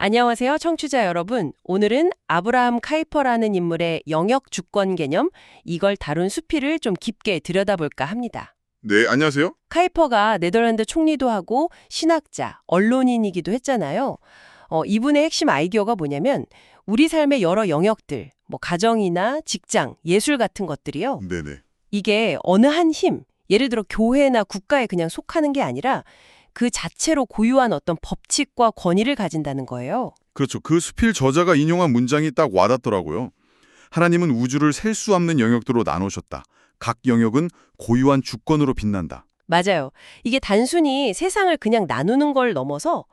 안녕하세요, 청취자 여러분. 오늘은 아브라함 카이퍼라는 인물의 영역 주권 개념, 이걸 다룬 수필을 좀 깊게 들여다볼까 합니다. 네, 안녕하세요. 카이퍼가 네덜란드 총리도 하고 신학자, 언론인이기도 했잖아요. 이분의 핵심 아이디어가 뭐냐면 우리 삶의 여러 영역들, 뭐 가정이나 직장, 예술 같은 것들이요. 네네. 이게 어느 한 힘, 예를 들어 교회나 국가에 그냥 속하는 게 아니라 그 자체로 고유한 어떤 법칙과 권위를 가진다는 거예요. 그렇죠. 그 수필 저자가 인용한 문장이 딱 와닿더라고요. 하나님은 우주를 셀 수 없는 영역들로 나누셨다. 각 영역은 고유한 주권으로 빛난다. 맞아요. 이게 단순히 세상을 그냥 나누는 걸 넘어서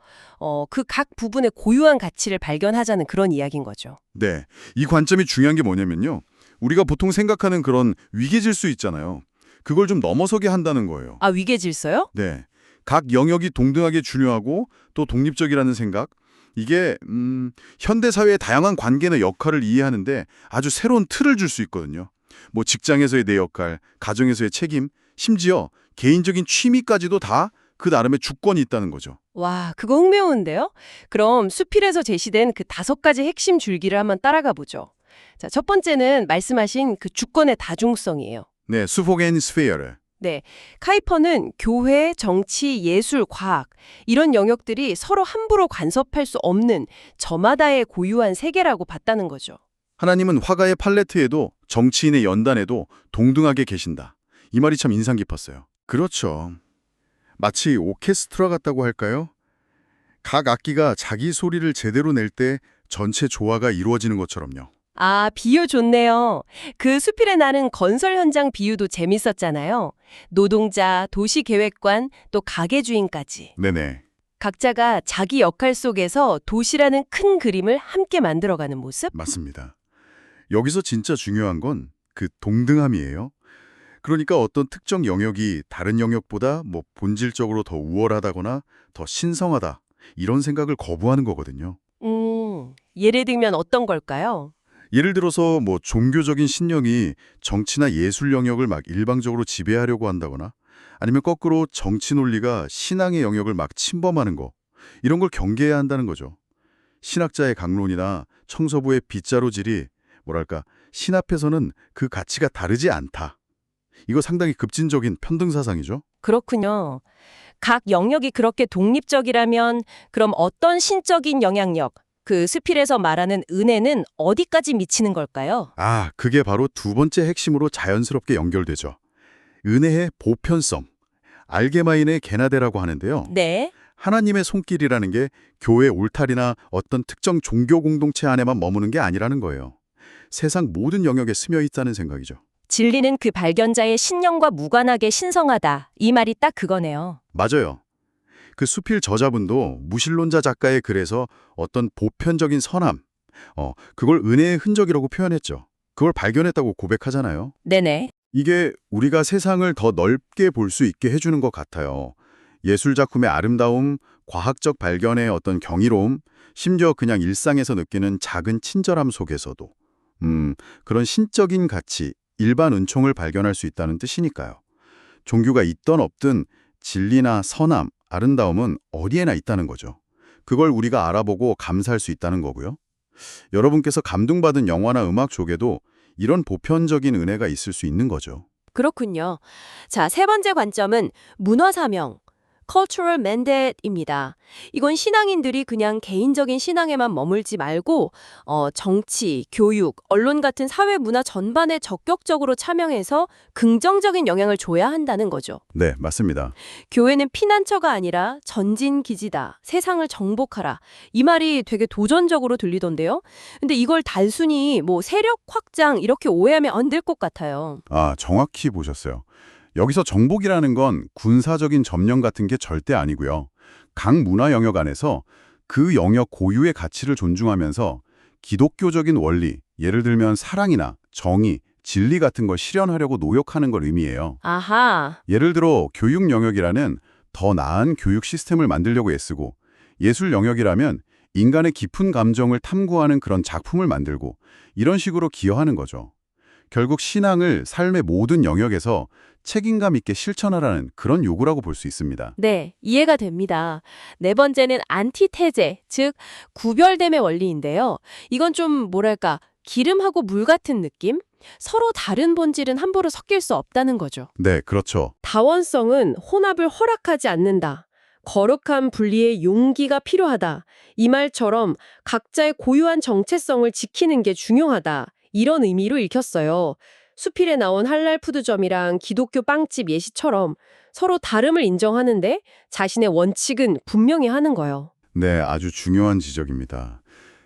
그 각 부분의 고유한 가치를 발견하자는 그런 이야기인 거죠. 네, 이 관점이 중요한 게 뭐냐면요. 우리가 보통 생각하는 그런 위계질서 있잖아요. 그걸 좀 넘어서게 한다는 거예요. 아, 위계 질서요? 네, 각 영역이 동등하게 중요하고 또 독립적이라는 생각. 이게 현대 사회의 다양한 관계나 역할을 이해하는데 아주 새로운 틀을 줄 수 있거든요. 뭐 직장에서의 내 역할, 가정에서의 책임, 심지어 개인적인 취미까지도 다 그 나름의 주권이 있다는 거죠. 와, 그거 흥미로운데요? 그럼 수필에서 제시된 그 5가지 핵심 줄기를 한번 따라가 보죠. 자, 첫 번째는 말씀하신 그 주권의 다중성이에요. 네, 수포겐 스페어를. 네, 카이퍼는 교회, 정치, 예술, 과학 이런 영역들이 서로 함부로 간섭할 수 없는 저마다의 고유한 세계라고 봤다는 거죠. 하나님은 화가의 팔레트에도 정치인의 연단에도 동등하게 계신다. 이 말이 참 인상 깊었어요. 그렇죠. 마치 오케스트라 같다고 할까요? 각 악기가 자기 소리를 제대로 낼 때 전체 조화가 이루어지는 것처럼요. 아, 비유 좋네요. 그 수필에 나는 건설 현장 비유도 재밌었잖아요. 노동자, 도시계획관, 또 가게 주인까지. 네네. 각자가 자기 역할 속에서 도시라는 큰 그림을 함께 만들어가는 모습? 맞습니다. 여기서 진짜 중요한 건 그 동등함이에요. 그러니까 어떤 특정 영역이 다른 영역보다 뭐 본질적으로 더 우월하다거나 더 신성하다 이런 생각을 거부하는 거거든요. 예를 들면 어떤 걸까요? 예를 들어서 뭐 종교적인 신념이 정치나 예술 영역을 막 일방적으로 지배하려고 한다거나 아니면 거꾸로 정치 논리가 신앙의 영역을 막 침범하는 거 이런 걸 경계해야 한다는 거죠. 신학자의 강론이나 청서부의 빗자루질이 뭐랄까 신 앞에서는 그 가치가 다르지 않다. 이거 상당히 급진적인 편등사상이죠. 그렇군요. 각 영역이 그렇게 독립적이라면 그럼 어떤 신적인 영향력, 그 수필에서 말하는 은혜는 어디까지 미치는 걸까요? 아, 그게 바로 두 번째 핵심으로 자연스럽게 연결되죠. 은혜의 보편성, 알게마인의 게나데라고 하는데요. 네. 하나님의 손길이라는 게 교회 울타리나 어떤 특정 종교 공동체 안에만 머무는 게 아니라는 거예요. 세상 모든 영역에 스며 있다는 생각이죠. 진리는 그 발견자의 신념과 무관하게 신성하다. 이 말이 딱 그거네요. 맞아요. 그 수필 저자분도 무신론자 작가의 글에서 어떤 보편적인 선함, 그걸 은혜의 흔적이라고 표현했죠. 그걸 발견했다고 고백하잖아요. 네네. 이게 우리가 세상을 더 넓게 볼 수 있게 해주는 것 같아요. 예술 작품의 아름다움, 과학적 발견의 어떤 경이로움, 심지어 그냥 일상에서 느끼는 작은 친절함 속에서도 그런 신적인 가치, 일반 은총을 발견할 수 있다는 뜻이니까요. 종교가 있든 없든 진리나 선함, 아름다움은 어디에나 있다는 거죠. 그걸 우리가 알아보고 감사할 수 있다는 거고요. 여러분께서 감동받은 영화나 음악 쪽에도 이런 보편적인 은혜가 있을 수 있는 거죠. 그렇군요. 자, 세 번째 관점은 문화 사명, cultural mandate입니다. 이건 신앙인들이 그냥 개인적인 신앙에만 머물지 말고 정치, 교육, 언론 같은 사회 문화 전반에 적극적으로 참여해서 긍정적인 영향을 줘야 한다는 거죠. 네, 맞습니다. 교회는 피난처가 아니라 전진기지다. 세상을 정복하라. 이 말이 되게 도전적으로 들리던데요. 근데 이걸 단순히 뭐 세력 확장 이렇게 오해하면 안 될 것 같아요. 아, 정확히 보셨어요. 여기서 정복이라는 건 군사적인 점령 같은 게 절대 아니고요. 각 문화 영역 안에서 그 영역 고유의 가치를 존중하면서 기독교적인 원리, 예를 들면 사랑이나 정의, 진리 같은 걸 실현하려고 노력하는 걸 의미해요. 아하. 예를 들어 교육 영역이라는 더 나은 교육 시스템을 만들려고 애쓰고 예술 영역이라면 인간의 깊은 감정을 탐구하는 그런 작품을 만들고 이런 식으로 기여하는 거죠. 결국 신앙을 삶의 모든 영역에서 책임감 있게 실천하라는 그런 요구라고 볼 수 있습니다. 네, 이해가 됩니다. 네 번째는 안티테제, 즉 구별됨의 원리인데요. 이건 좀 뭐랄까, 기름하고 물 같은 느낌? 서로 다른 본질은 함부로 섞일 수 없다는 거죠. 네, 그렇죠. 다원성은 혼합을 허락하지 않는다. 거룩한 분리의 용기가 필요하다. 이 말처럼 각자의 고유한 정체성을 지키는 게 중요하다. 이런 의미로 읽혔어요. 수필에 나온 할랄 푸드점이랑 기독교 빵집 예시처럼 서로 다름을 인정하는데 자신의 원칙은 분명히 하는 거예요. 네, 아주 중요한 지적입니다.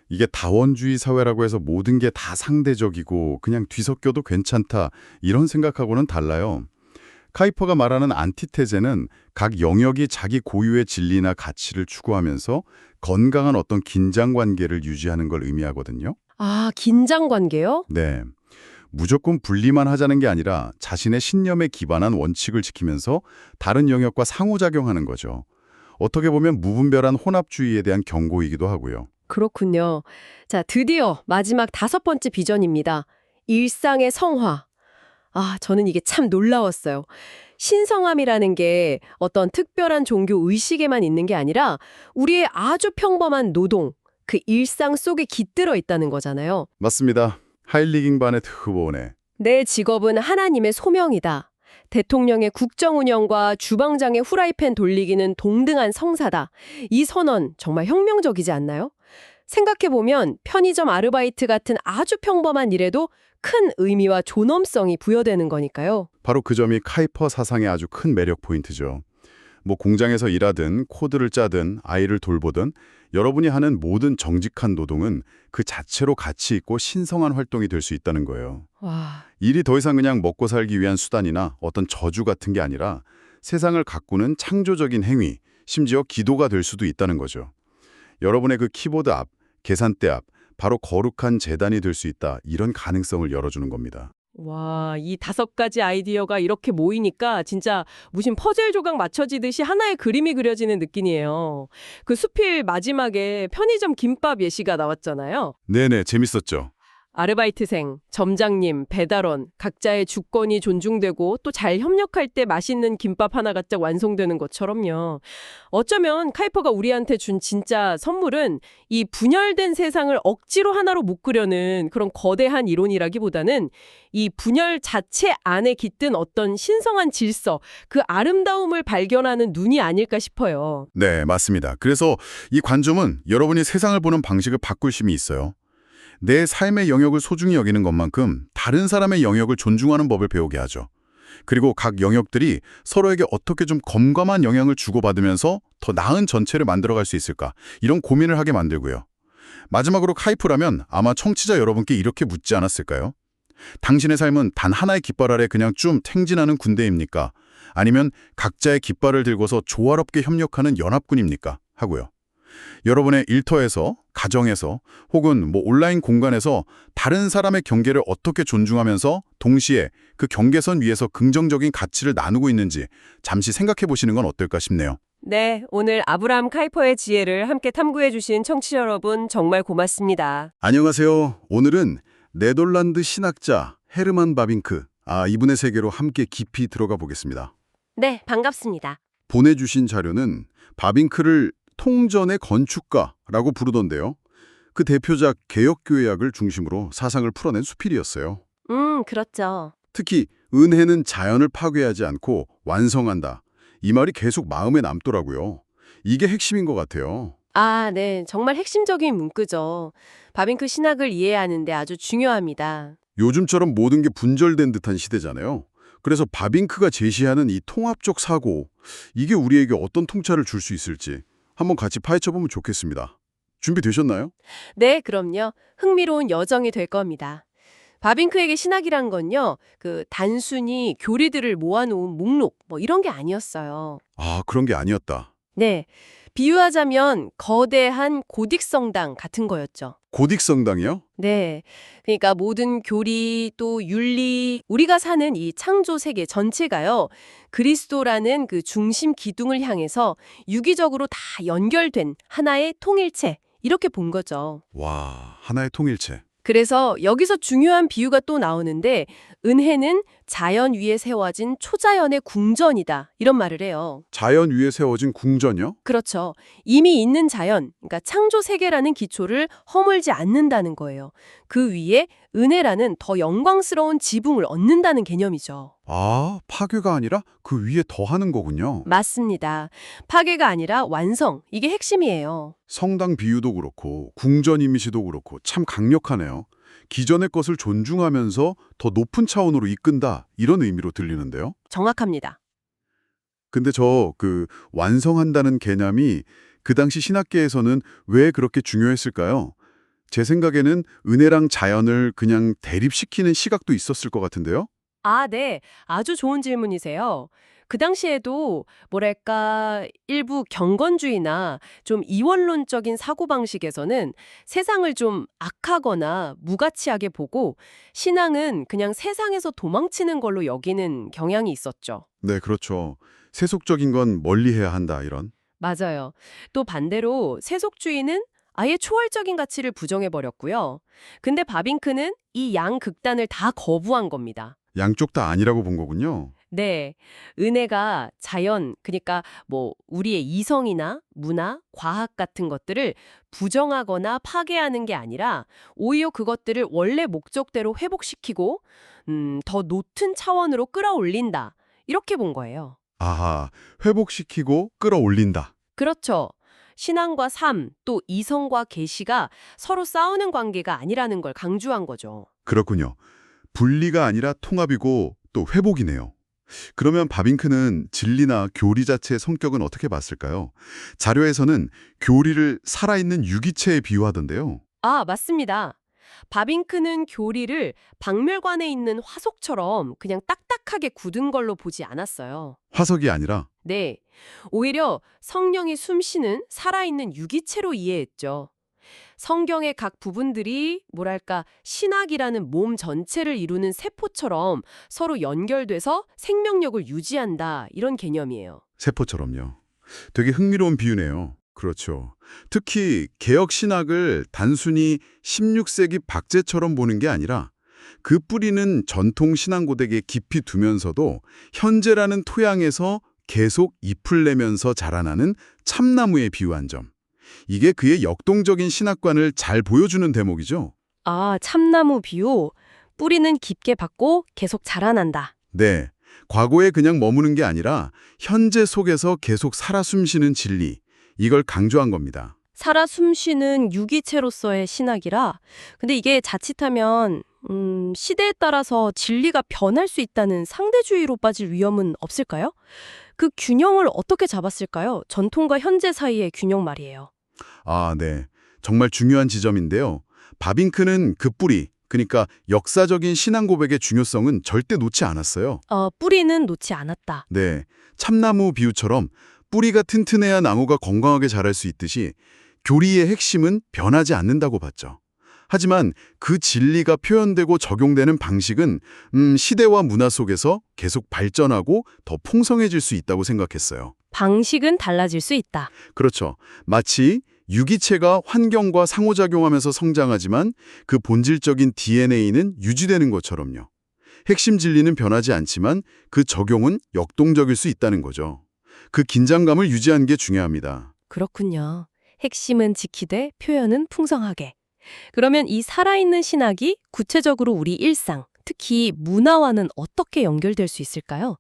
이게 다원주의 사회라고 해서 모든 게 다 상대적이고 그냥 뒤섞여도 괜찮다 이런 생각하고는 달라요. 카이퍼가 말하는 안티테제는 각 영역이 자기 고유의 진리나 가치를 추구하면서 건강한 어떤 긴장 관계를 유지하는 걸 의미하거든요. 아, 긴장 관계요? 네. 무조건 분리만 하자는 게 아니라 자신의 신념에 기반한 원칙을 지키면서 다른 영역과 상호작용하는 거죠. 어떻게 보면 무분별한 혼합주의에 대한 경고이기도 하고요. 그렇군요. 자, 드디어 마지막 5번째 비전입니다. 일상의 성화. 아, 저는 이게 참 놀라웠어요. 신성함이라는 게 어떤 특별한 종교 의식에만 있는 게 아니라 우리의 아주 평범한 노동, 그 일상 속에 깃들어 있다는 거잖아요. 맞습니다. 하일리깅 바네트 후보네. 내 직업은 하나님의 소명이다. 대통령의 국정 운영과 주방장의 후라이팬 돌리기는 동등한 성사다. 이 선언 정말 혁명적이지 않나요? 생각해보면 편의점 아르바이트 같은 아주 평범한 일에도 큰 의미와 존엄성이 부여되는 거니까요. 바로 그 점이 카이퍼 사상의 아주 큰 매력 포인트죠. 뭐 공장에서 일하든 코드를 짜든 아이를 돌보든 여러분이 하는 모든 정직한 노동은 그 자체로 가치 있고 신성한 활동이 될 수 있다는 거예요. 와, 일이 더 이상 그냥 먹고 살기 위한 수단이나 어떤 저주 같은 게 아니라 세상을 가꾸는 창조적인 행위, 심지어 기도가 될 수도 있다는 거죠. 여러분의 그 키보드 앞, 계산대 앞, 바로 거룩한 재단이 될 수 있다. 이런 가능성을 열어주는 겁니다. 와, 이 5가지 아이디어가 이렇게 모이니까 진짜 무슨 퍼즐 조각 맞춰지듯이 하나의 그림이 그려지는 느낌이에요. 그 수필 마지막에 편의점 김밥 예시가 나왔잖아요. 네네, 재밌었죠. 아르바이트생, 점장님, 배달원, 각자의 주권이 존중되고 또 잘 협력할 때 맛있는 김밥 하나가 딱 완성되는 것처럼요. 어쩌면 카이퍼가 우리한테 준 진짜 선물은 이 분열된 세상을 억지로 하나로 묶으려는 그런 거대한 이론이라기보다는 이 분열 자체 안에 깃든 어떤 신성한 질서, 그 아름다움을 발견하는 눈이 아닐까 싶어요. 네, 맞습니다. 그래서 이 관점은 여러분이 세상을 보는 방식을 바꿀 힘이 있어요. 내 삶의 영역을 소중히 여기는 것만큼 다른 사람의 영역을 존중하는 법을 배우게 하죠. 그리고 각 영역들이 서로에게 어떻게 좀 검감한 영향을 주고받으면서 더 나은 전체를 만들어갈 수 있을까 이런 고민을 하게 만들고요. 마지막으로 카이프라면 아마 청취자 여러분께 이렇게 묻지 않았을까요? 당신의 삶은 단 하나의 깃발 아래 그냥 좀 탱진하는 군대입니까? 아니면 각자의 깃발을 들고서 조화롭게 협력하는 연합군입니까? 하고요. 여러분의 일터에서, 가정에서, 혹은 온라인 공간에서 다른 사람의 경계를 어떻게 존중하면서 동시에 그 경계선 위에서 긍정적인 가치를 나누고 있는지 잠시 생각해 보시는 건 어떨까 싶네요. 네, 오늘 아브라함 카이퍼의 지혜를 함께 탐구해 주신 청취자 여러분 정말 고맙습니다. 안녕하세요. 오늘은 네덜란드 신학자 헤르만 바빙크, 이분의 세계로 함께 깊이 들어가 보겠습니다. 네, 반갑습니다. 보내주신 자료는 바빙크를 통전의 건축가라고 부르던데요. 그 대표작 개혁교회학을 중심으로 사상을 풀어낸 수필이었어요. 그렇죠. 특히 은혜는 자연을 파괴하지 않고 완성한다. 이 말이 계속 마음에 남더라고요. 이게 핵심인 것 같아요. 아, 네. 정말 핵심적인 문구죠. 바빙크 신학을 이해하는데 아주 중요합니다. 요즘처럼 모든 게 분절된 듯한 시대잖아요. 그래서 바빙크가 제시하는 이 통합적 사고, 이게 우리에게 어떤 통찰을 줄 수 있을지 한번 같이 파헤쳐보면 좋겠습니다. 준비되셨나요? 네, 그럼요. 흥미로운 여정이 될 겁니다. 바빙크에게 신학이란 건요, 단순히 교리들을 모아놓은 목록, 이런 게 아니었어요. 그런 게 아니었다. 네. 비유하자면 거대한 고딕성당 같은 거였죠. 고딕성당이요? 네. 그러니까 모든 교리 또 윤리, 우리가 사는 이 창조 세계 전체가요. 그리스도라는 그 중심 기둥을 향해서 유기적으로 다 연결된 하나의 통일체, 이렇게 본 거죠. 와, 하나의 통일체. 그래서 여기서 중요한 비유가 또 나오는데 은혜는 자연 위에 세워진 초자연의 궁전이다. 이런 말을 해요. 자연 위에 세워진 궁전이요? 그렇죠. 이미 있는 자연, 그러니까 창조 세계라는 기초를 허물지 않는다는 거예요. 그 위에 은혜라는 더 영광스러운 지붕을 얻는다는 개념이죠. 아, 파괴가 아니라 그 위에 더하는 거군요. 맞습니다. 파괴가 아니라 완성, 이게 핵심이에요. 성당 비유도 그렇고 궁전 이미지도 그렇고 참 강력하네요. 기존의 것을 존중하면서 더 높은 차원으로 이끈다 이런 의미로 들리는데요. 정확합니다. 근데 완성한다는 개념이 그 당시 신학계에서는 왜 그렇게 중요했을까요? 제 생각에는 은혜랑 자연을 그냥 대립시키는 시각도 있었을 것 같은데요. 아, 네. 아주 좋은 질문이세요. 그 당시에도 뭐랄까 일부 경건주의나 좀 이원론적인 사고방식에서는 세상을 좀 악하거나 무가치하게 보고 신앙은 그냥 세상에서 도망치는 걸로 여기는 경향이 있었죠. 네, 그렇죠. 세속적인 건 멀리해야 한다 이런. 맞아요. 또 반대로 세속주의는 아예 초월적인 가치를 부정해버렸고요. 근데 바빙크는 이 양극단을 다 거부한 겁니다. 양쪽 다 아니라고 본 거군요. 네. 은혜가 자연, 그러니까 뭐 우리의 이성이나 문화, 과학 같은 것들을 부정하거나 파괴하는 게 아니라 오히려 그것들을 원래 목적대로 회복시키고 더 높은 차원으로 끌어올린다. 이렇게 본 거예요. 아하, 회복시키고 끌어올린다. 그렇죠. 신앙과 삶, 또 이성과 계시가 서로 싸우는 관계가 아니라는 걸 강조한 거죠. 그렇군요. 분리가 아니라 통합이고 또 회복이네요. 그러면 바빙크는 진리나 교리 자체의 성격은 어떻게 봤을까요? 자료에서는 교리를 살아있는 유기체에 비유하던데요. 아, 맞습니다. 바빙크는 교리를 박물관에 있는 화석처럼 그냥 딱딱하게 굳은 걸로 보지 않았어요. 화석이 아니라 네. 오히려 성령이 숨쉬는 살아있는 유기체로 이해했죠. 성경의 각 부분들이 뭐랄까 신학이라는 몸 전체를 이루는 세포처럼 서로 연결돼서 생명력을 유지한다 이런 개념이에요. 세포처럼요. 되게 흥미로운 비유네요. 그렇죠. 특히 개혁 신학을 단순히 16세기 박제처럼 보는 게 아니라 그 뿌리는 전통 신앙 고백에 깊이 두면서도 현재라는 토양에서 계속 잎을 내면서 자라나는 참나무에 비유한 점. 이게 그의 역동적인 신학관을 잘 보여주는 대목이죠. 아, 참나무 비유. 뿌리는 깊게 받고 계속 자라난다. 네, 과거에 그냥 머무는 게 아니라 현재 속에서 계속 살아 숨쉬는 진리, 이걸 강조한 겁니다. 살아 숨쉬는 유기체로서의 신학이라. 근데 이게 자칫하면 시대에 따라서 진리가 변할 수 있다는 상대주의로 빠질 위험은 없을까요? 그 균형을 어떻게 잡았을까요? 전통과 현재 사이의 균형 말이에요. 아, 네. 정말 중요한 지점인데요. 바빙크는 그 뿌리, 그러니까 역사적인 신앙 고백의 중요성은 절대 놓지 않았어요. 뿌리는 놓지 않았다. 네, 참나무 비유처럼 뿌리가 튼튼해야 나무가 건강하게 자랄 수 있듯이 교리의 핵심은 변하지 않는다고 봤죠. 하지만 그 진리가 표현되고 적용되는 방식은 시대와 문화 속에서 계속 발전하고 더 풍성해질 수 있다고 생각했어요. 방식은 달라질 수 있다. 그렇죠. 마치 유기체가 환경과 상호작용하면서 성장하지만 그 본질적인 DNA는 유지되는 것처럼요. 핵심 진리는 변하지 않지만 그 적용은 역동적일 수 있다는 거죠. 그 긴장감을 유지하는 게 중요합니다. 그렇군요. 핵심은 지키되 표현은 풍성하게. 그러면 이 살아있는 신학이 구체적으로 우리 일상, 특히 문화와는 어떻게 연결될 수 있을까요?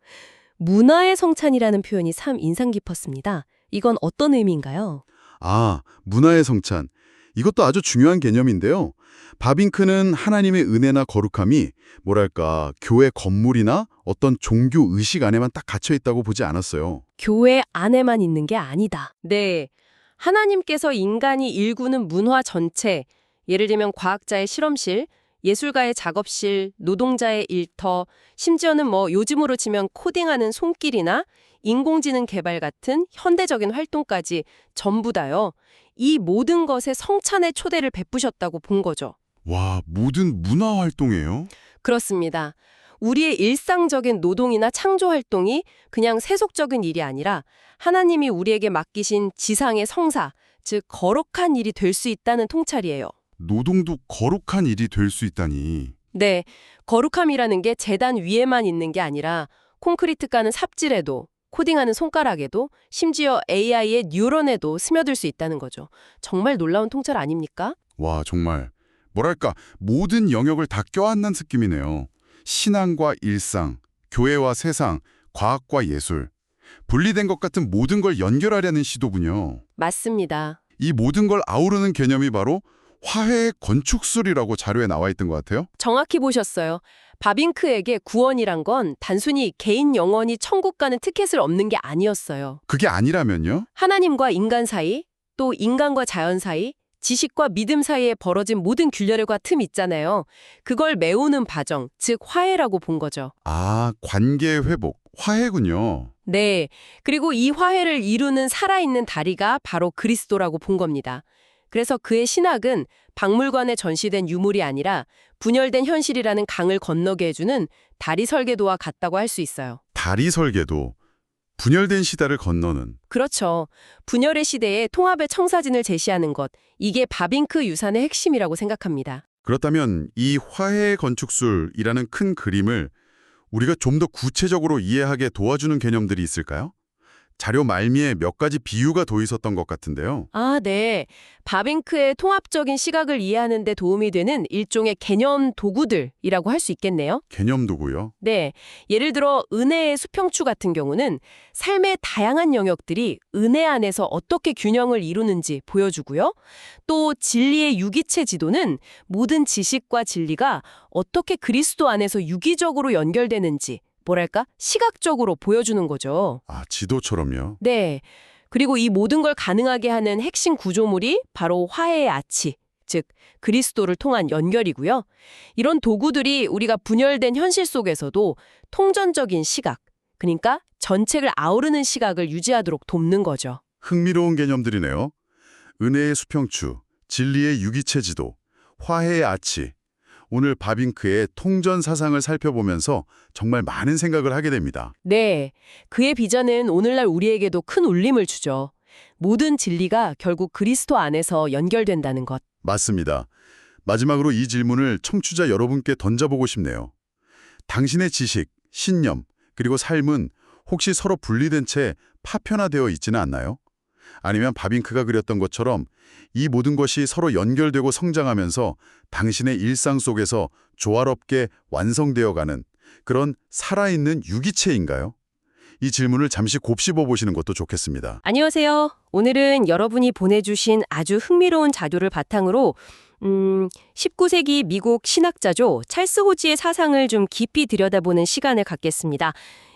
문화의 성찬이라는 표현이 참 인상 깊었습니다. 이건 어떤 의미인가요? 아, 문화의 성찬. 이것도 아주 중요한 개념인데요. 바빙크는 하나님의 은혜나 거룩함이 뭐랄까 교회 건물이나 어떤 종교 의식 안에만 딱 갇혀 있다고 보지 않았어요. 교회 안에만 있는 게 아니다. 네. 하나님께서 인간이 일구는 문화 전체, 예를 들면 과학자의 실험실, 예술가의 작업실, 노동자의 일터, 심지어는 뭐 요즘으로 치면 코딩하는 손길이나 인공지능 개발 같은 현대적인 활동까지 전부 다요. 이 모든 것에 성찬의 초대를 베푸셨다고 본 거죠. 와, 모든 문화 활동이에요? 그렇습니다. 우리의 일상적인 노동이나 창조 활동이 그냥 세속적인 일이 아니라 하나님이 우리에게 맡기신 지상의 성사, 즉 거룩한 일이 될 수 있다는 통찰이에요. 노동도 거룩한 일이 될 수 있다니. 네, 거룩함이라는 게 재단 위에만 있는 게 아니라 콘크리트 까는 삽질에도, 코딩하는 손가락에도, 심지어 AI의 뉴런에도 스며들 수 있다는 거죠. 정말 놀라운 통찰 아닙니까? 와, 정말 뭐랄까 모든 영역을 다 껴안는 느낌이네요. 신앙과 일상, 교회와 세상, 과학과 예술. 분리된 것 같은 모든 걸 연결하려는 시도군요. 맞습니다. 이 모든 걸 아우르는 개념이 바로 화해의 건축술이라고 자료에 나와 있던 것 같아요. 정확히 보셨어요. 바빙크에게 구원이란 건 단순히 개인 영혼이 천국 가는 티켓을 얻는 게 아니었어요. 그게 아니라면요? 하나님과 인간 사이, 또 인간과 자연 사이, 지식과 믿음 사이에 벌어진 모든 균열과 틈 있잖아요. 그걸 메우는 과정, 즉 화해라고 본 거죠. 아, 관계 회복, 화해군요. 네, 그리고 이 화해를 이루는 살아있는 다리가 바로 그리스도라고 본 겁니다. 그래서 그의 신학은 박물관에 전시된 유물이 아니라 분열된 현실이라는 강을 건너게 해주는 다리 설계도와 같다고 할 수 있어요. 다리 설계도, 분열된 시대를 건너는. 그렇죠. 분열의 시대에 통합의 청사진을 제시하는 것, 이게 바빙크 유산의 핵심이라고 생각합니다. 그렇다면 이 화해의 건축술이라는 큰 그림을 우리가 좀 더 구체적으로 이해하게 도와주는 개념들이 있을까요? 자료 말미에 몇 가지 비유가 더 있었던 것 같은데요. 아, 네. 바빙크의 통합적인 시각을 이해하는 데 도움이 되는 일종의 개념 도구들이라고 할 수 있겠네요. 개념도고요. 네. 예를 들어 은혜의 수평추 같은 경우는 삶의 다양한 영역들이 은혜 안에서 어떻게 균형을 이루는지 보여주고요. 또 진리의 유기체 지도는 모든 지식과 진리가 어떻게 그리스도 안에서 유기적으로 연결되는지, 뭐랄까? 시각적으로 보여주는 거죠. 아, 지도처럼요. 네. 그리고 이 모든 걸 가능하게 하는 핵심 구조물이 바로 화해의 아치, 즉 그리스도를 통한 연결이고요. 이런 도구들이 우리가 분열된 현실 속에서도 통전적인 시각, 그러니까 전책을 아우르는 시각을 유지하도록 돕는 거죠. 흥미로운 개념들이네요. 은혜의 수평추, 진리의 유기체 지도, 화해의 아치. 오늘 바빙크의 통전 사상을 살펴보면서 정말 많은 생각을 하게 됩니다. 네. 그의 비전은 오늘날 우리에게도 큰 울림을 주죠. 모든 진리가 결국 그리스도 안에서 연결된다는 것. 맞습니다. 마지막으로 이 질문을 청취자 여러분께 던져보고 싶네요. 당신의 지식, 신념, 그리고 삶은 혹시 서로 분리된 채 파편화되어 있지는 않나요? 아니면 바빙크가 그렸던 것처럼 이 모든 것이 서로 연결되고 성장하면서 당신의 일상 속에서 조화롭게 완성되어가는 그런 살아있는 유기체인가요? 이 질문을 잠시 곱씹어 보시는 것도 좋겠습니다. 안녕하세요. 오늘은 여러분이 보내주신 아주 흥미로운 자료를 바탕으로 19세기 미국 신학자죠. 찰스 호지의 사상을 좀 깊이 들여다보는 시간을 갖겠습니다.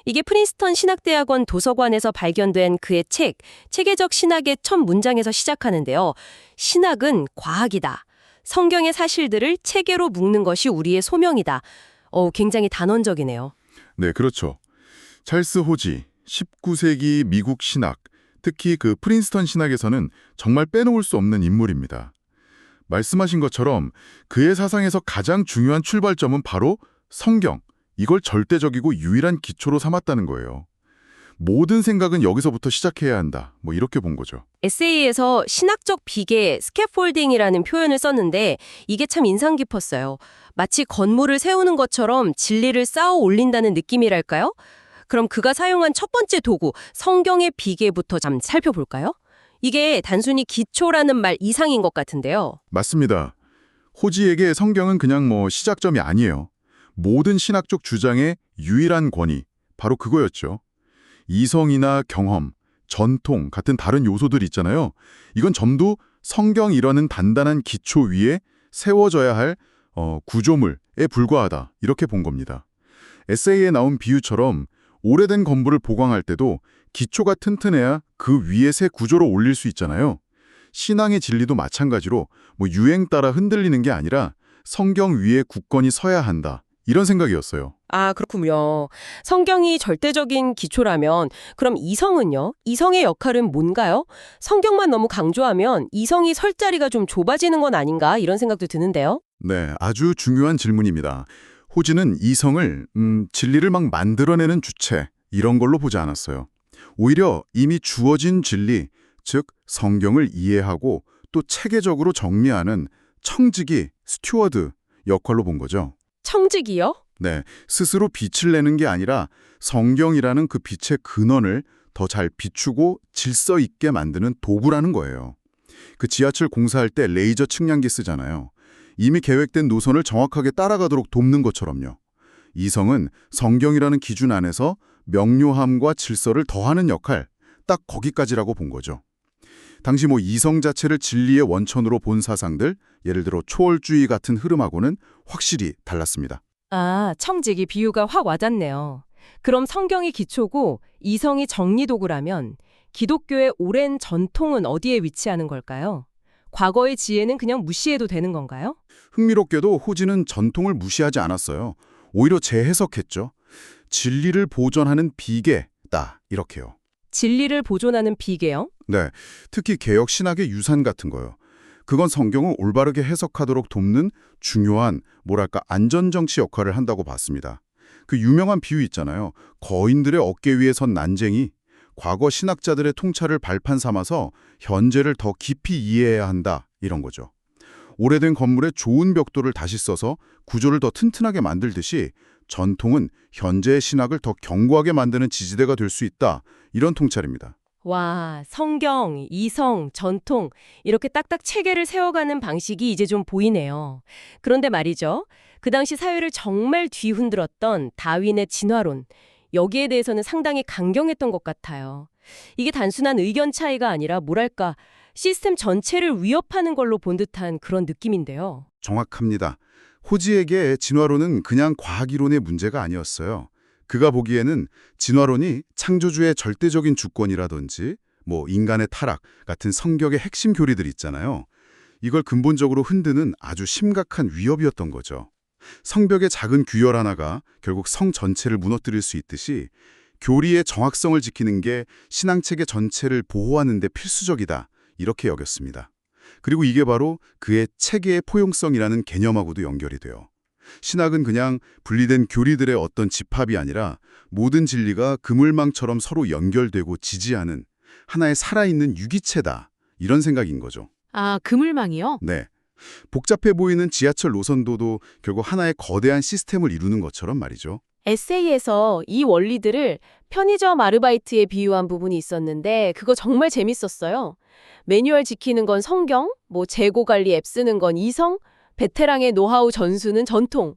이게 프린스턴 신학대학원 도서관에서 발견된 그의 책, 체계적 신학의 첫 문장에서 시작하는데요. 신학은 과학이다. 성경의 사실들을 체계로 묶는 것이 우리의 소명이다. 굉장히 단언적이네요. 네, 그렇죠. 찰스 호지, 19세기 미국 신학, 특히 그 프린스턴 신학에서는 정말 빼놓을 수 없는 인물입니다. 말씀하신 것처럼 그의 사상에서 가장 중요한 출발점은 바로 성경, 이걸 절대적이고 유일한 기초로 삼았다는 거예요. 모든 생각은 여기서부터 시작해야 한다. 뭐 이렇게 본 거죠. 에세이에서 신학적 비계, 스캐폴딩이라는 표현을 썼는데 이게 참 인상 깊었어요. 마치 건물을 세우는 것처럼 진리를 쌓아 올린다는 느낌이랄까요? 그럼 그가 사용한 첫 번째 도구, 성경의 비계부터 좀 살펴볼까요? 이게 단순히 기초라는 말 이상인 것 같은데요. 맞습니다. 호지에게 성경은 그냥 시작점이 아니에요. 모든 신학적 주장의 유일한 권위, 바로 그거였죠. 이성이나 경험, 전통 같은 다른 요소들 있잖아요. 이건 전부 성경이라는 단단한 기초 위에 세워져야 할 구조물에 불과하다. 이렇게 본 겁니다. 에세이에 나온 비유처럼 오래된 건물을 보강할 때도 기초가 튼튼해야 그 위에 새 구조로 올릴 수 있잖아요. 신앙의 진리도 마찬가지로 유행 따라 흔들리는 게 아니라 성경 위에 굳건히 서야 한다. 이런 생각이었어요. 아, 그렇군요. 성경이 절대적인 기초라면 그럼 이성은요? 이성의 역할은 뭔가요? 성경만 너무 강조하면 이성이 설 자리가 좀 좁아지는 건 아닌가 이런 생각도 드는데요. 네, 아주 중요한 질문입니다. 호지는 이성을 진리를 막 만들어내는 주체 이런 걸로 보지 않았어요. 오히려 이미 주어진 진리, 즉 성경을 이해하고 또 체계적으로 정리하는 청지기, 스튜어드 역할로 본 거죠. 청직이요? 네, 스스로 빛을 내는 게 아니라 성경이라는 그 빛의 근원을 더 잘 비추고 질서 있게 만드는 도구라는 거예요. 그 지하철 공사할 때 레이저 측량기 쓰잖아요. 이미 계획된 노선을 정확하게 따라가도록 돕는 것처럼요. 이성은 성경이라는 기준 안에서 명료함과 질서를 더하는 역할, 딱 거기까지라고 본 거죠. 당시 이성 자체를 진리의 원천으로 본 사상들, 예를 들어 초월주의 같은 흐름하고는 확실히 달랐습니다. 아, 청직이 비유가 확 와닿네요. 그럼 성경이 기초고 이성이 정리도구라면 기독교의 오랜 전통은 어디에 위치하는 걸까요? 과거의 지혜는 그냥 무시해도 되는 건가요? 흥미롭게도 호지는 전통을 무시하지 않았어요. 오히려 재해석했죠. 진리를 보존하는 비계다, 이렇게요. 진리를 보존하는 비계요? 네, 특히 개혁 신학의 유산 같은 거요. 그건 성경을 올바르게 해석하도록 돕는 중요한, 안전정치 역할을 한다고 봤습니다. 그 유명한 비유 있잖아요. 거인들의 어깨 위에 선 난쟁이, 과거 신학자들의 통찰을 발판 삼아서 현재를 더 깊이 이해해야 한다, 이런 거죠. 오래된 건물에 좋은 벽돌을 다시 써서 구조를 더 튼튼하게 만들듯이 전통은 현재의 신학을 더 견고하게 만드는 지지대가 될 수 있다, 이런 통찰입니다. 와, 성경, 이성, 전통 이렇게 딱딱 체계를 세워가는 방식이 이제 좀 보이네요. 그런데 말이죠. 그 당시 사회를 정말 뒤흔들었던 다윈의 진화론, 여기에 대해서는 상당히 강경했던 것 같아요. 이게 단순한 의견 차이가 아니라 시스템 전체를 위협하는 걸로 본 듯한 그런 느낌인데요. 정확합니다. 호지에게 진화론은 그냥 과학이론의 문제가 아니었어요. 그가 보기에는 진화론이 창조주의 절대적인 주권이라든지 인간의 타락 같은 성격의 핵심 교리들 있잖아요. 이걸 근본적으로 흔드는 아주 심각한 위협이었던 거죠. 성벽의 작은 규열 하나가 결국 성 전체를 무너뜨릴 수 있듯이 교리의 정확성을 지키는 게 신앙체계 전체를 보호하는 데 필수적이다, 이렇게 여겼습니다. 그리고 이게 바로 그의 체계의 포용성이라는 개념하고도 연결이 돼요. 신학은 그냥 분리된 교리들의 어떤 집합이 아니라 모든 진리가 그물망처럼 서로 연결되고 지지하는 하나의 살아있는 유기체다, 이런 생각인 거죠. 아, 그물망이요? 네. 복잡해 보이는 지하철 노선도도 결국 하나의 거대한 시스템을 이루는 것처럼 말이죠. 에세이에서 이 원리들을 편의점 아르바이트에 비유한 부분이 있었는데 그거 정말 재밌었어요. 매뉴얼 지키는 건 성경, 재고 관리 앱 쓰는 건 이성, 베테랑의 노하우 전수는 전통.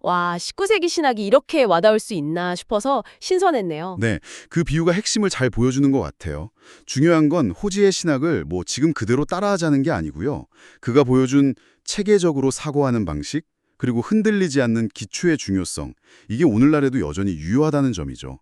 와, 19세기 신학이 이렇게 와닿을 수 있나 싶어서 신선했네요. 네, 그 비유가 핵심을 잘 보여주는 것 같아요. 중요한 건 호지의 신학을 지금 그대로 따라하자는 게 아니고요. 그가 보여준 체계적으로 사고하는 방식, 그리고 흔들리지 않는 기초의 중요성, 이게 오늘날에도 여전히 유효하다는 점이죠.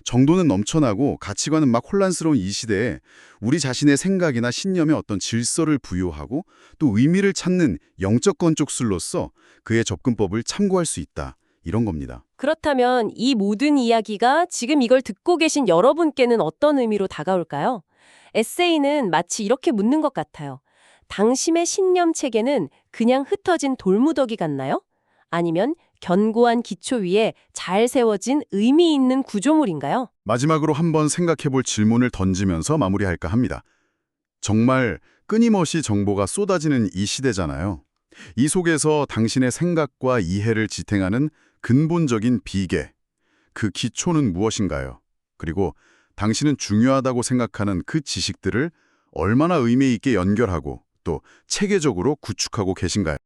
정도는 넘쳐나고 가치관은 막 혼란스러운 이 시대에 우리 자신의 생각이나 신념에 어떤 질서를 부여하고 또 의미를 찾는 영적 건축술로서 그의 접근법을 참고할 수 있다, 이런 겁니다. 그렇다면 이 모든 이야기가 지금 이걸 듣고 계신 여러분께는 어떤 의미로 다가올까요? 에세이는 마치 이렇게 묻는 것 같아요. 당신의 신념 체계는 그냥 흩어진 돌무더기 같나요? 아니면 견고한 기초 위에 잘 세워진 의미 있는 구조물인가요? 마지막으로 한번 생각해볼 질문을 던지면서 마무리할까 합니다. 정말 끊임없이 정보가 쏟아지는 이 시대잖아요. 이 속에서 당신의 생각과 이해를 지탱하는 근본적인 비계, 그 기초는 무엇인가요? 그리고 당신은 중요하다고 생각하는 그 지식들을 얼마나 의미 있게 연결하고 또 체계적으로 구축하고 계신가요?